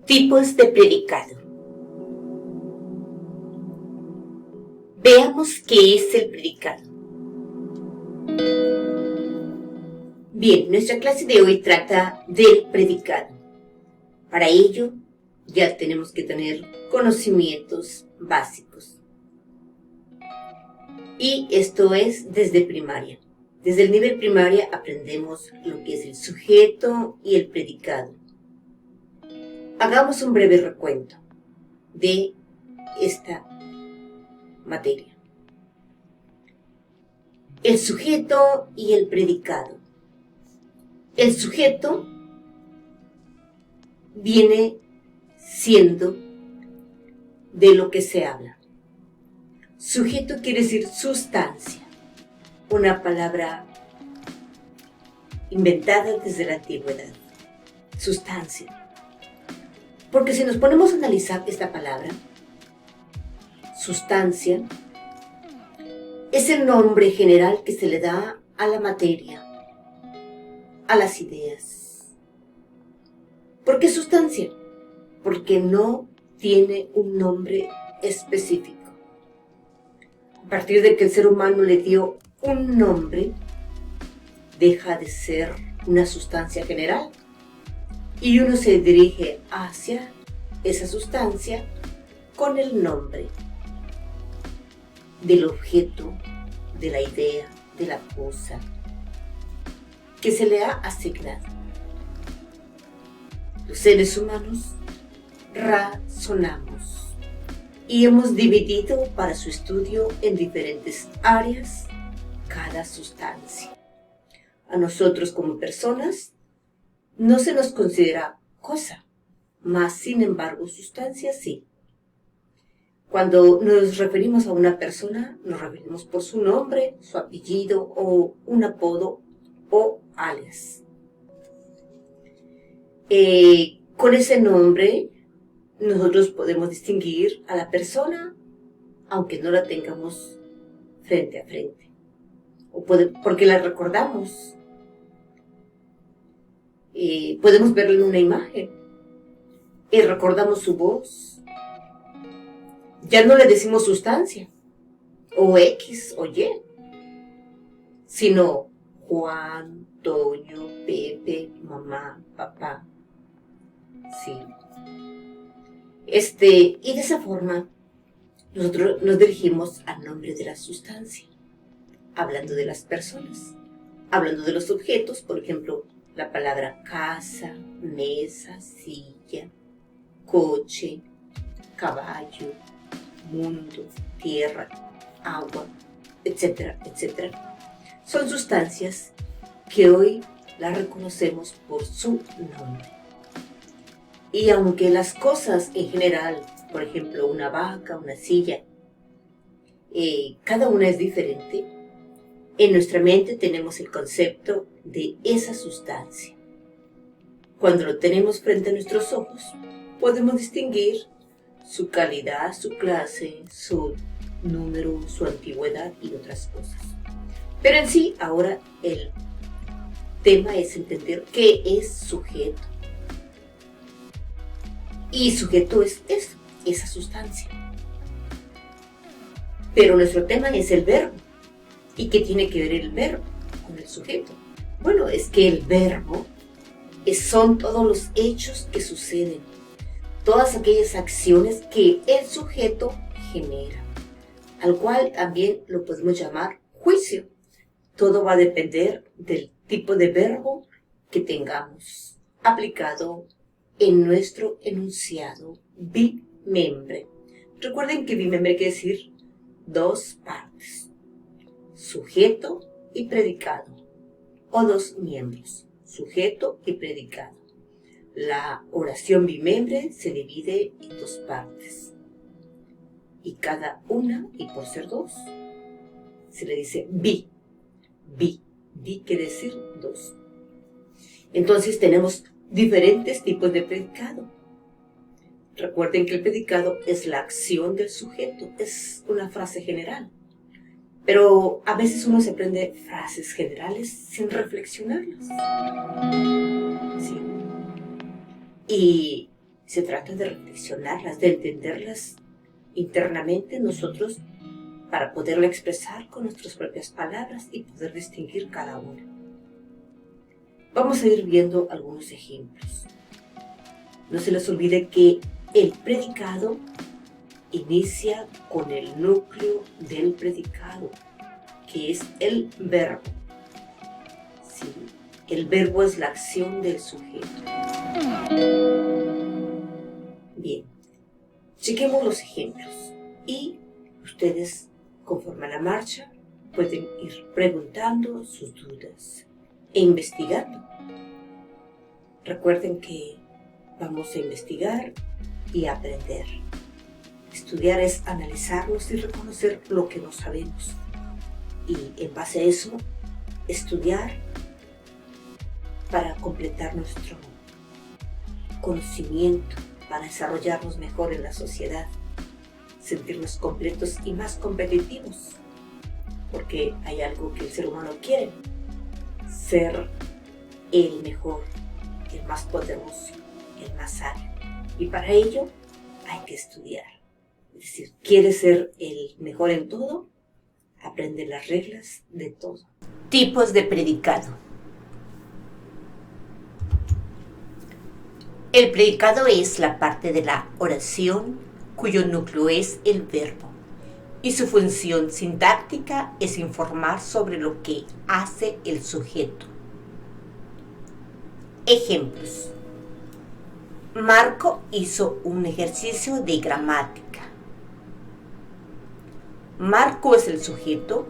Tipos de predicado. Veamos qué es el predicado. Bien, nuestra clase de hoy trata del predicado. Para ello, ya tenemos que tener conocimientos básicos. Y esto es desde primaria. Desde el nivel primaria aprendemos lo que es el sujeto y el predicado. Hagamos un breve recuento de esta materia. El sujeto y el predicado. El sujeto viene siendo de lo que se habla. Sujeto quiere decir sustancia, una palabra inventada desde la antigüedad. Sustancia. Porque si nos ponemos a analizar esta palabra, sustancia, es el nombre general que se le da a la materia, a las ideas. ¿Por qué sustancia? Porque no tiene un nombre específico. A partir de que el ser humano le dio un nombre, deja de ser una sustancia general. Y uno se dirige hacia esa sustancia con el nombre del objeto, de la idea, de la cosa que se le ha asignado. Los seres humanos razonamos y hemos dividido para su estudio en diferentes áreas cada sustancia. A nosotros como personas no se nos considera cosa, mas sin embargo sustancia sí. Cuando nos referimos a una persona, nos referimos por su nombre, su apellido o un apodo o alias. Con ese nombre nosotros podemos distinguir a la persona aunque no la tengamos frente a frente. Porque la recordamos. Podemos verla en una imagen y recordamos su voz. Ya no le decimos sustancia o X o Y, sino Juan, Toño, Pepe, mamá, papá. Sí. Y de esa forma nosotros nos dirigimos al nombre de la sustancia, hablando de las personas, hablando de los objetos, por ejemplo, la palabra casa, mesa, silla, coche, caballo, mundo, tierra, agua, etcétera, etcétera. Son sustancias que hoy las reconocemos por su nombre. Y aunque las cosas en general, por ejemplo, una vaca, una silla, cada una es diferente, en nuestra mente tenemos el concepto de esa sustancia. Cuando lo tenemos frente a nuestros ojos, podemos distinguir su calidad, su clase, su número, su antigüedad y otras cosas. Pero en sí, ahora el tema es entender qué es sujeto. Y sujeto es eso, esa sustancia. Pero nuestro tema es el verbo. ¿Y qué tiene que ver el verbo con el sujeto? Bueno, es que el verbo son todos los hechos que suceden, todas aquellas acciones que el sujeto genera, al cual también lo podemos llamar juicio. Todo va a depender del tipo de verbo que tengamos aplicado en nuestro enunciado bimembre. Recuerden que bimembre quiere decir dos partes. Sujeto y predicado, o dos miembros, sujeto y predicado. La oración bimembre se divide en dos partes, y cada una, y por ser dos, se le dice bi quiere decir dos. Entonces tenemos diferentes tipos de predicado. Recuerden que el predicado es la acción del sujeto, es una frase general. Pero a veces uno se aprende frases generales sin reflexionarlas. ¿Sí? Y Se trata de reflexionarlas, de entenderlas internamente nosotros para poderla expresar con nuestras propias palabras y poder distinguir cada una. Vamos a ir viendo algunos ejemplos. No se les olvide que el predicado inicia con el núcleo del predicado, que es el verbo. Sí, el verbo es la acción del sujeto. Bien, chequemos los ejemplos y ustedes, conforme a la marcha, pueden ir preguntando sus dudas e investigando. Recuerden que vamos a investigar y aprender. Estudiar es analizarnos y reconocer lo que no sabemos. Y en base a eso, estudiar para completar nuestro conocimiento, para desarrollarnos mejor en la sociedad, sentirnos completos y más competitivos. Porque hay algo que el ser humano quiere: ser el mejor, el más poderoso, el más sabio. Y para ello hay que estudiar. Es decir, ¿quieres ser el mejor en todo? Aprende las reglas de todo. Tipos de predicado. El predicado es la parte de la oración cuyo núcleo es el verbo y su función sintáctica es informar sobre lo que hace el sujeto. Ejemplos. Marco hizo un ejercicio de gramática. Marco es el sujeto,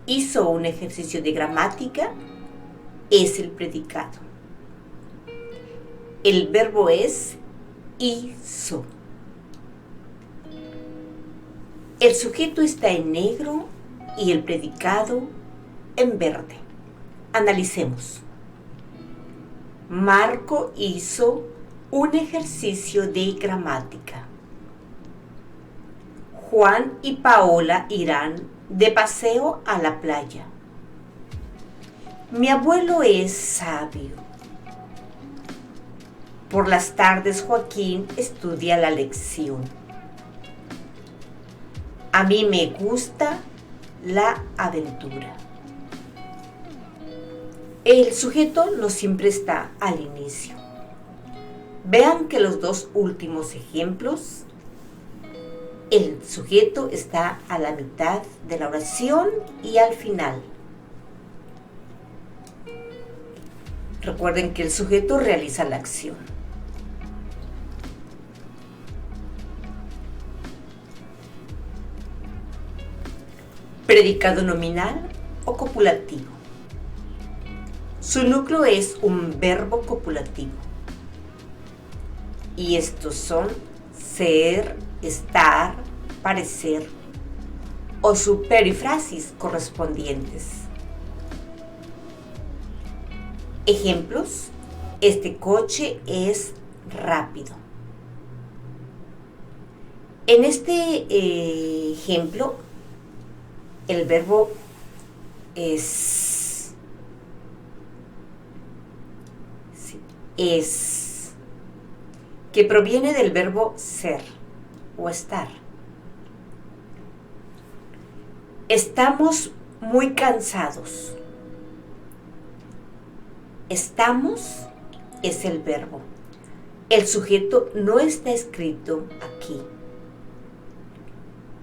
hizo un ejercicio de gramática, es el predicado. El verbo es hizo. El sujeto está en negro y el predicado en verde. Analicemos. Marco hizo un ejercicio de gramática. Juan y Paola irán de paseo a la playa. Mi abuelo es sabio. Por las tardes Joaquín estudia la lección. A mí me gusta la aventura. El sujeto no siempre está al inicio. Vean que los dos últimos ejemplos, el sujeto está a la mitad de la oración y al final. Recuerden que el sujeto realiza la acción. Predicado nominal o copulativo. Su núcleo es un verbo copulativo. Y estos son ser, estar, parecer o su perífrasis correspondientes. Ejemplos: este coche es rápido. En este ejemplo, el verbo es que proviene del verbo ser o estar. Estamos muy cansados. Estamos es el verbo. El sujeto no está escrito aquí,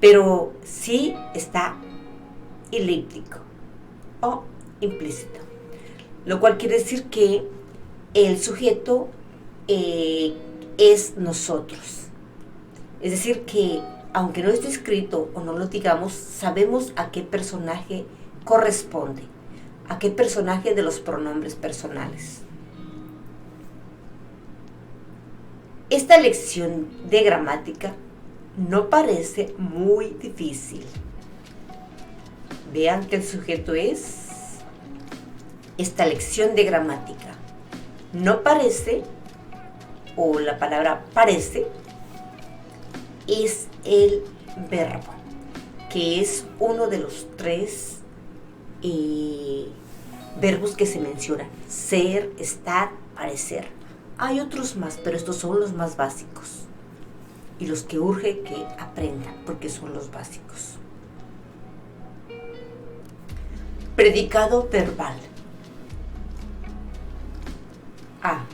pero sí está elíptico o implícito, lo cual quiere decir que el sujeto es nosotros. Es decir, que aunque no esté escrito o no lo digamos, sabemos a qué personaje corresponde, a qué personaje de los pronombres personales. Esta lección de gramática no parece muy difícil. Vean que el sujeto es esta lección de gramática. No parece, o la palabra parece, es el verbo, que es uno de los tres verbos que se mencionan: ser, estar, parecer. Hay otros más, pero estos son los más básicos y los que urge que aprendan porque son los básicos. Predicado verbal. A.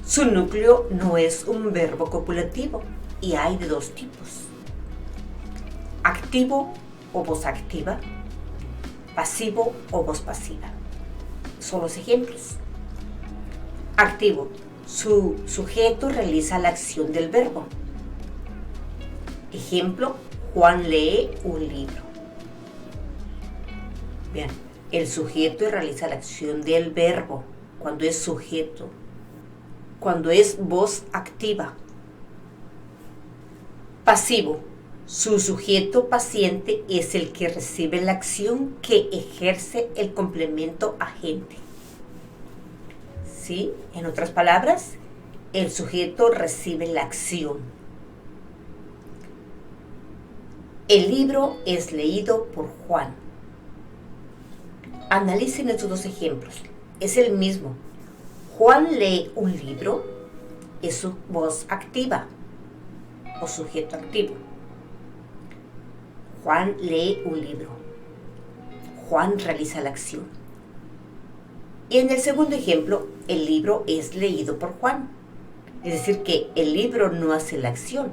Su núcleo no es un verbo copulativo y hay de dos tipos: activo o voz activa, pasivo o voz pasiva. Son los ejemplos. Activo. Su sujeto realiza la acción del verbo. Ejemplo: Juan lee un libro. Bien, el sujeto realiza la acción del verbo cuando es sujeto. Cuando es voz activa. Pasivo. Su sujeto paciente es el que recibe la acción que ejerce el complemento agente. ¿Sí? En otras palabras, el sujeto recibe la acción. El libro es leído por Juan. Analicen estos dos ejemplos. Es el mismo. Juan lee un libro, es su voz activa o sujeto activo. Juan lee un libro. Juan realiza la acción. Y en el segundo ejemplo, el libro es leído por Juan. Es decir, que el libro no hace la acción.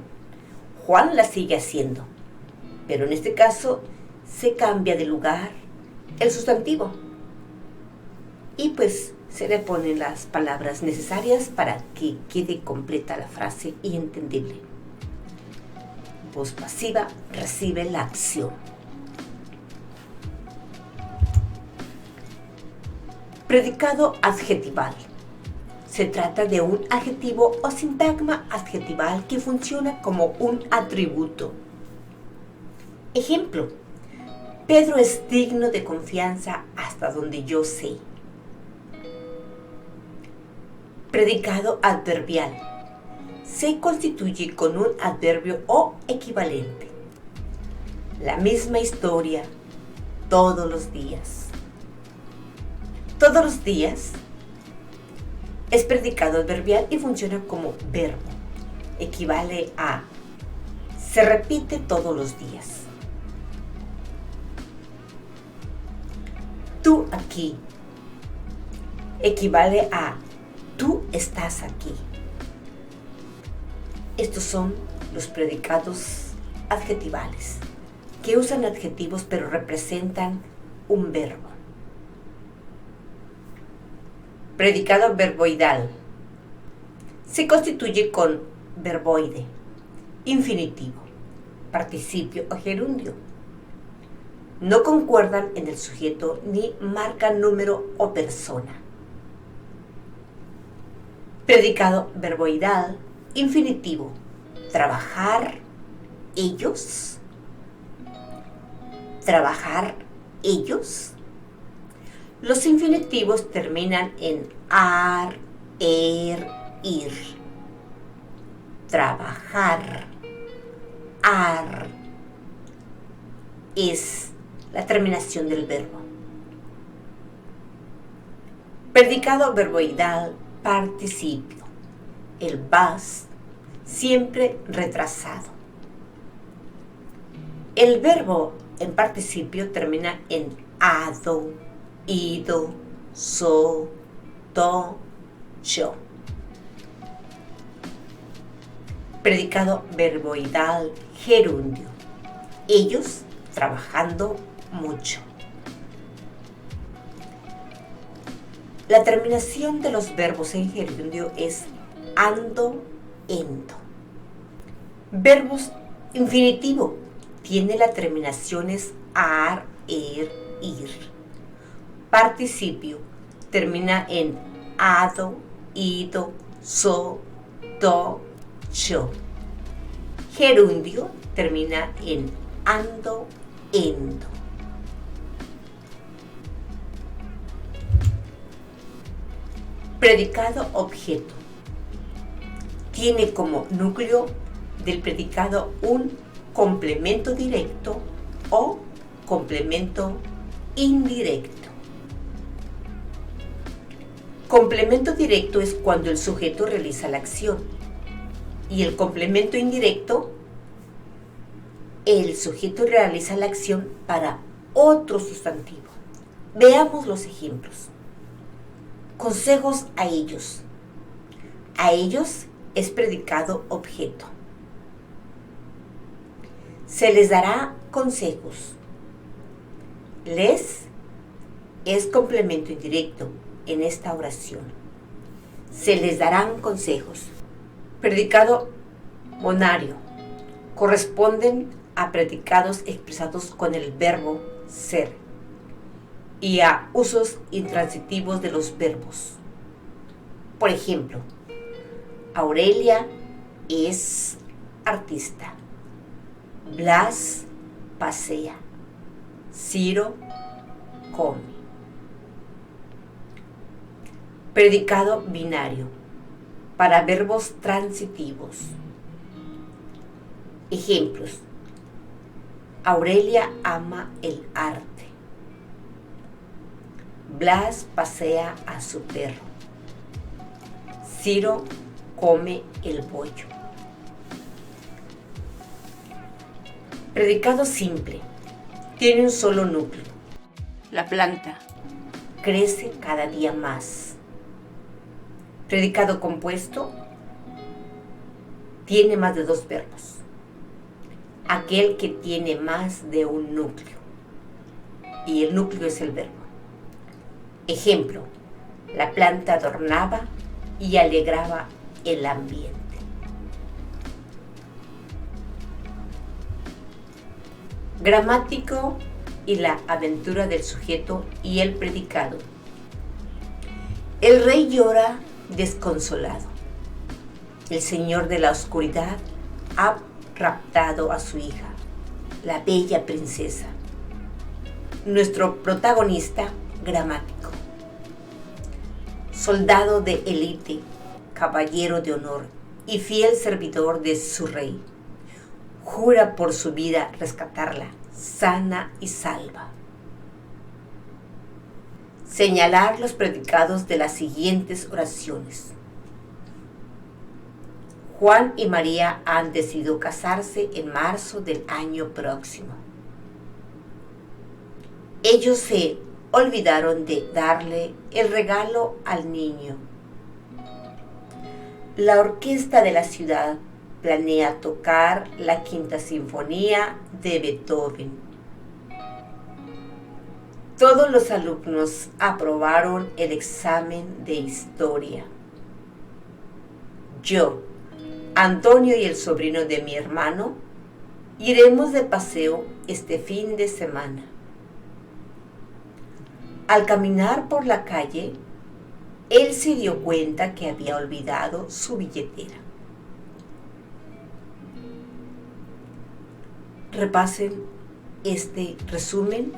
Juan la sigue haciendo. Pero en este caso se cambia de lugar el sustantivo. Y pues se le ponen las palabras necesarias para que quede completa la frase y entendible. Voz pasiva recibe la acción. Predicado adjetival. Se trata de un adjetivo o sintagma adjetival que funciona como un atributo. Ejemplo: Pedro es digno de confianza hasta donde yo sé. Predicado adverbial. Se constituye con un adverbio o equivalente. La misma historia todos los días. Todos los días es predicado adverbial y funciona como verbo. Equivale a se repite todos los días. Tú aquí equivale a tú estás aquí. Estos son los predicados adjetivales, que usan adjetivos pero representan un verbo. Predicado verboidal. Se constituye con verboide, infinitivo, participio o gerundio. No concuerdan en el sujeto ni marcan número o persona. Predicado verboidal, infinitivo. Trabajar ellos. Trabajar ellos. Los infinitivos terminan en ar, ir. Trabajar, ar, es la terminación del verbo. Predicado verboidal, participio. El vas siempre retrasado. El verbo en participio termina en ado, ido, so, do, yo. Predicado verboidal gerundio. Ellos trabajando mucho. La terminación de los verbos en gerundio es ando, endo. Verbos infinitivo tiene las terminaciones ar, ir. Participio termina en ado, ido, so, do, yo. Gerundio termina en ando, endo. Predicado objeto. Tiene como núcleo del predicado un complemento directo o complemento indirecto. Complemento directo es cuando el sujeto realiza la acción. Y el complemento indirecto, el sujeto realiza la acción para otro sustantivo. Veamos los ejemplos. Consejos a ellos. A ellos es predicado objeto. Se les dará consejos. Les es complemento indirecto en esta oración. Se les darán consejos. Predicado monario. Corresponden a predicados expresados con el verbo ser y a usos intransitivos de los verbos. Por ejemplo, Aurelia es artista. Blas pasea. Ciro come. Predicado binario para verbos transitivos. Ejemplos. Aurelia ama el arte. Blas pasea a su perro. Ciro come el bollo. Predicado simple. Tiene un solo núcleo. La planta crece cada día más. Predicado compuesto. Tiene más de 2 verbos. Aquel que tiene más de un núcleo. Y el núcleo es el verbo. Ejemplo. La planta adornaba y alegraba el ambiente. Gramático y la aventura del sujeto y el predicado. El rey llora desconsolado. El señor de la oscuridad ha raptado a su hija, la bella princesa. Nuestro protagonista gramático. Soldado de élite, caballero de honor y fiel servidor de su rey. Jura por su vida rescatarla, sana y salva. Señalar los predicados de las siguientes oraciones. Juan y María han decidido casarse en marzo del año próximo. Ellos se olvidaron de darle el regalo al niño. La orquesta de la ciudad planea tocar la Quinta Sinfonía de Beethoven. Todos los alumnos aprobaron el examen de historia. Yo, Antonio y el sobrino de mi hermano, iremos de paseo este fin de semana. Al caminar por la calle, él se dio cuenta que había olvidado su billetera. Repasen este resumen,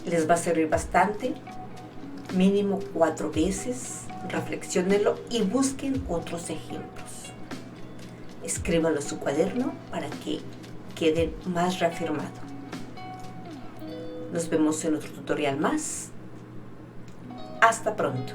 les va a servir bastante, mínimo 4 veces, reflexionenlo y busquen otros ejemplos. Escríbanlo en su cuaderno para que quede más reafirmado. Nos vemos en otro tutorial más. Hasta pronto.